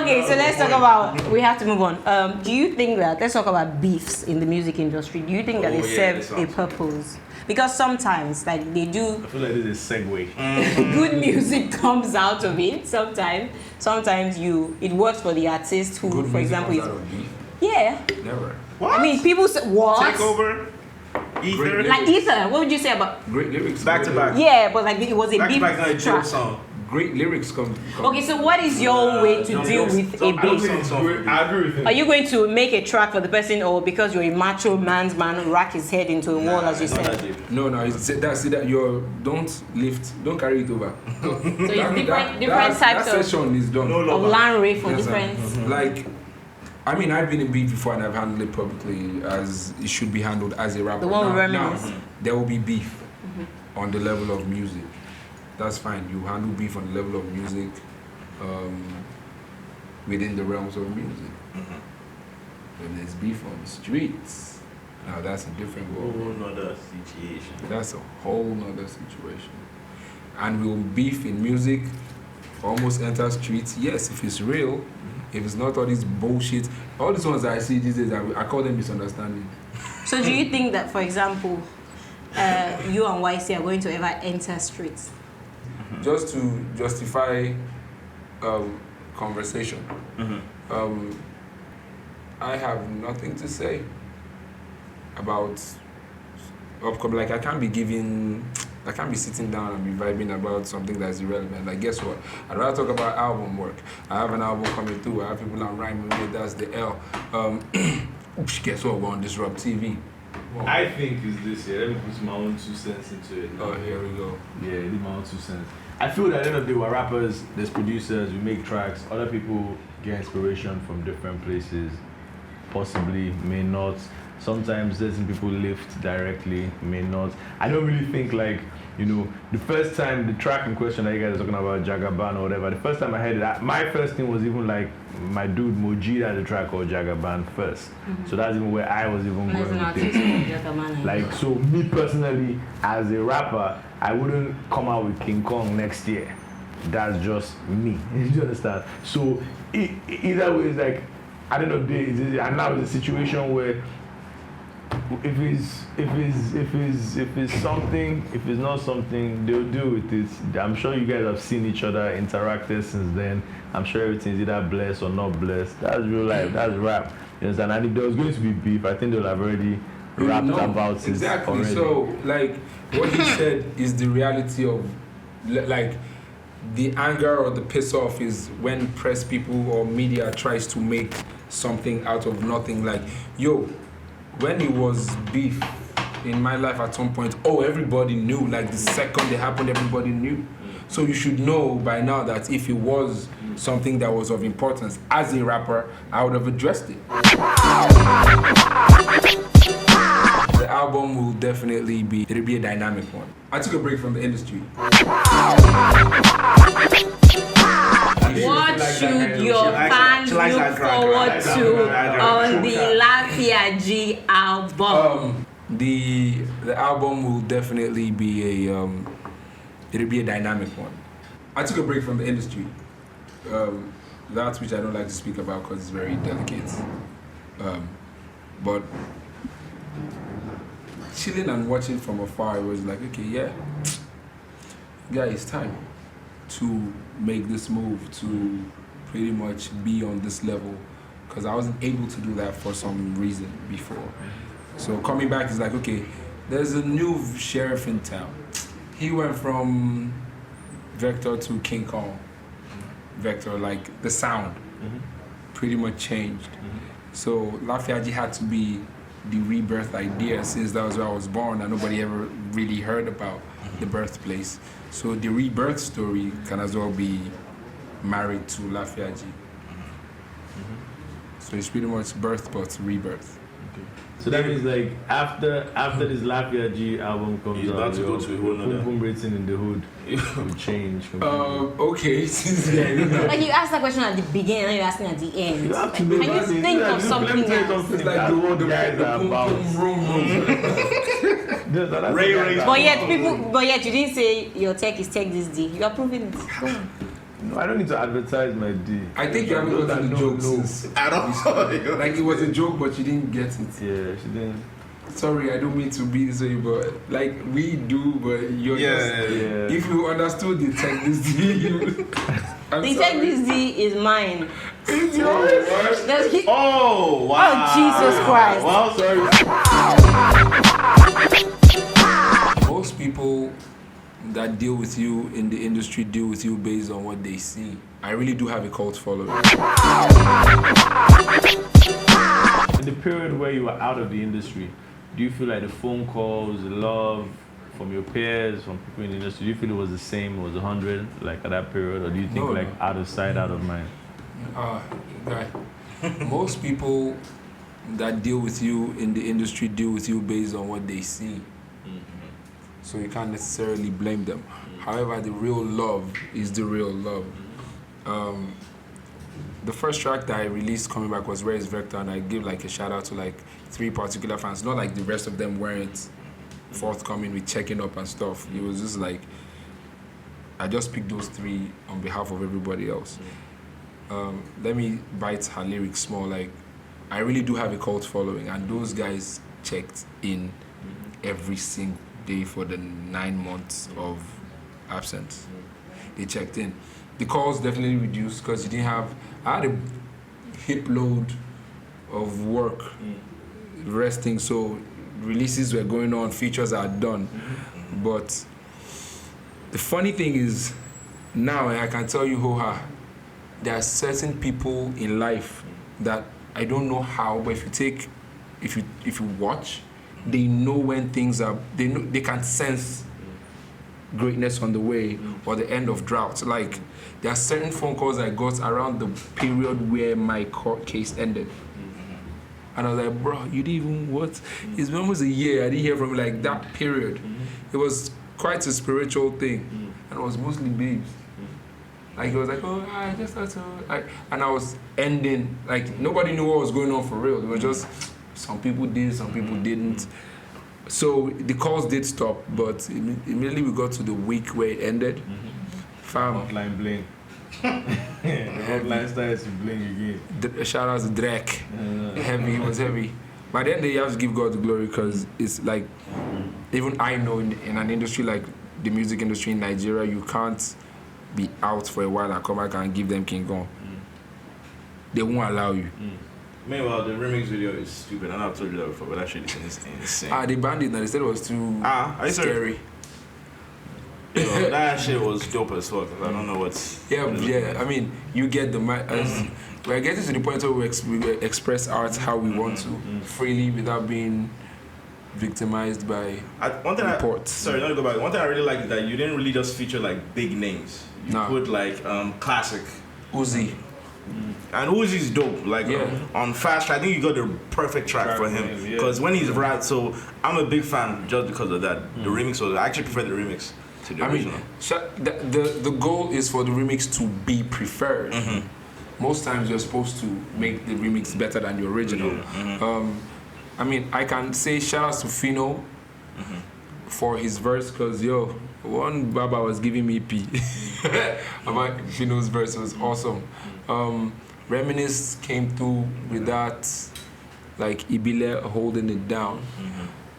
Okay, so let's talk about. We have to move on. Do you think that? Let's talk about beefs in the music industry. Do you think that they serve a purpose? Because sometimes, like they do. I feel like this is a segue. Good music comes out of it. Sometimes it works for the artist who, Good for example, comes out of beef? yeah. Never. What? I mean, people say what? Takeover? Ether? Like Ether. What would you say about? Great lyrics. Back to back. Yeah, but like it was a Back to beef back, not a joke track. song. Great lyrics come. Okay, so what is your way to deal with a beef? I agree with him. Are you going to make a track for the person, or because you're a macho man's man, rack his head into a wall, as you said? No, that don't carry it over. So it's different types that session is done. of land for different. Like, I mean, I've been in beef before and I've handled it publicly as it should be handled as a rapper. The one with now, Reminisce. there will be beef on the level of music. That's fine. You handle beef on the level of music within the realms of music. When there's beef on the streets, now that's a different world. Another situation. That's a whole nother situation. And will beef in music almost enter streets? Yes, if it's real. If it's not all this bullshit, all these ones that I see these days, I call them misunderstanding. So do you think that, for example, you and Ycee are going to ever enter streets? Just to justify conversation, I have nothing to say about upcoming. Like I can't be sitting down and be vibing about something that's irrelevant. Like guess what? I'd rather talk about album work. I have an album coming through. I have people I'm rhyming with. That's the L. Guess what? We're on Disrupt TV. Wow. I think is this year. Let me put my own 2 cents into it. Oh, here we go. Yeah, leave my own 2 cents. I feel that at the end of the day, we're rappers, there's producers, we make tracks, other people get inspiration from different places, possibly, may not. Sometimes certain people lift directly, may not. I don't really think like, you know, the first time, the track in question that you guys are talking about, Jagaban or whatever, the first time I heard it, my first thing was even like, my dude Moji had a track called Jagaban first. So that's even where I was even going with it. Like, so me personally, as a rapper, I wouldn't come out with King Kong next year. That's just me. You understand? So either way, it's like, I don't know, and now it's a situation where if it's something, if it's not something, they'll deal with it. I'm sure you guys have seen each other, interacted since then. I'm sure everything's either blessed or not blessed. That's real life, that's rap. You understand? And if there was going to be beef, I think they'll have already rapped about it. Exactly. Already. So, like, what he said is the reality of, like, the anger or the piss off is when press people or media tries to make something out of nothing. Like, yo, when it was beef in my life at some point, everybody knew. Like the second it happened, everybody knew. So you should know by now that if it was something that was of importance, as a rapper, I would have addressed it. The album will definitely it'll be a dynamic one. I took a break from the industry. What should your fans look forward to on the Lafiaji album? The album will definitely be it'll be a dynamic one. I took a break from the industry. That which I don't like to speak about because it's very delicate. But chilling and watching from afar, it was like, okay, yeah, it's time to make this move to pretty much be on this level, because I wasn't able to do that for some reason before. So coming back is like, okay, there's a new sheriff in town. He went from Vector to King Kong. Vector, like the sound pretty much changed. So Lafiaji had to be the rebirth idea, since that was where I was born and nobody ever really heard about the birthplace. So the rebirth story can as well be married to Lafiaji. So it's pretty much birth but rebirth. So that means like after this Lafiaji album comes out, to go to a whole boom rating in the hood will change completely. Okay. Like you asked that question at the beginning and you're asking at the end. You have to Can you think of something else? It's like the word the guys are about. But yet you didn't say your tech is tech this day. You are proving it. Go on. No, I don't need to advertise my D. I think you haven't gotten the joke since. I don't know. Like it was a joke, but you didn't get it. Yeah, she didn't. Sorry, I don't mean to be this way, but like we do, but you're just. Yeah. If you understood the tech this D, you. I'm The sorry. tech this D is mine. It's yours. Oh, wow. Oh, Jesus Christ. Well, sorry. Most people that deal with you in the industry deal with you based on what they see. I really do have a cult following. In the period where you were out of the industry, do you feel like the phone calls, the love from your peers, from people in the industry, do you feel it was the same, it was 100, like at that period, or do you think No, like no. out of sight, out of mind? Guy, most people that deal with you in the industry deal with you based on what they see. So you can't necessarily blame them. However, the real love is the real love. The first track that I released coming back was Where is Vector, and I give like a shout out to like 3 particular fans. Not like the rest of them weren't forthcoming with checking up and stuff. It was just like I just picked those 3 on behalf of everybody else. Let me bite her lyrics small. Like I really do have a cult following, and those guys checked in every single day for the 9 months of absence. They checked in. The calls definitely reduced because you didn't have. I had a hip load of work resting, so releases were going on, features are done. But the funny thing is, now I can tell you, there are certain people in life that I don't know how, but if you watch, they know when things are, they can sense greatness on the way or the end of drought. Like there are certain phone calls I got around the period where my court case ended. And I was like, bro, you didn't even what? It's been almost a year. I didn't hear from like that period. It was quite a spiritual thing. And it was mostly babes. Like it was like, oh, I just had to. And I was ending, like nobody knew what was going on for real. It was just some people did, some people didn't. So the calls did stop, but immediately we got to the week where it ended. Fam. Hotline bling. The hotline started to bling again. Shout out to Drake. Heavy, it was heavy. But then you have to give God the glory because it's like, even I know in an industry like the music industry in Nigeria, you can't be out for a while and come back and give them King Kong. They won't allow you. Meanwhile, the remix video is stupid. I know I've told you that before, but that shit is insane. They banned it and they said it was too scary. Yo, that shit was dope as fuck. I don't know what's... Yeah. I mean, you get the... We're getting to the point where we express art how we want to, freely, without being victimized by reports. Sorry, not to go back. One thing I really like is that you didn't really just feature like big names. You put like classic. Ycee. And Uzi's dope. Like on Fast, I think you got the perfect track for him. Because when he's rap, so I'm a big fan just because of that. The remix I actually prefer the remix to the original. The goal is for the remix to be preferred. Most times you're supposed to make the remix better than the original. I mean, I can say shout out to Fino for his verse, because one Baba was giving me pee about Fino's verse. It was awesome. Reminisce came through with that, like Ibile holding it down.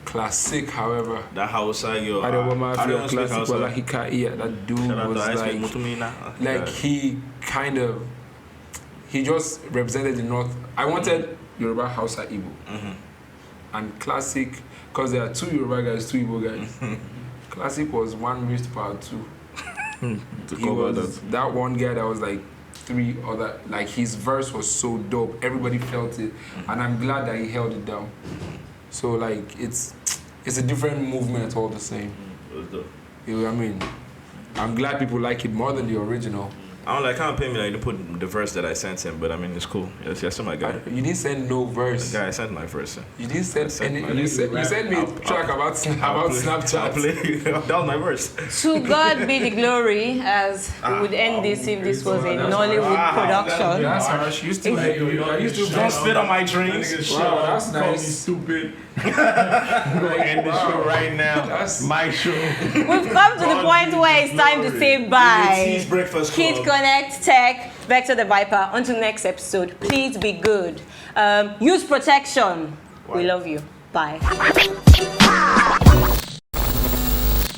Classic, however. That Hausa, I don't want to classic, but that dude was like he just represented the North. I wanted Yoruba, Hausa, Igbo. And Classic, because there are 2 Yoruba guys, 2 Igbo guys. Classic was one missed part 2. He was that one guy that was like 3 other, like his verse was so dope. Everybody felt it, and I'm glad that he held it down. So like it's a different movement all the same. It was dope. You know what I mean? I'm glad people like it more than the original. I don't like, can't pay me like to put the verse that I sent him, but I mean it's cool. Yes, still my guy. You didn't send no verse. The guy, I sent my verse. You didn't send any. You sent me a track about Snapchat. That was my verse. To God be the glory, as we would end this if this was a Nollywood production. That's harsh. I used to Don't spit on my drinks. Wow, that's Call me nice. stupid. I'm going to end the show right now. That's my show. We've come to the point where it's time to say bye. Breakfast Kid Club. Konnect, Tech, Vector the Viper. Until next episode, please be good. Use protection. We love you. Bye.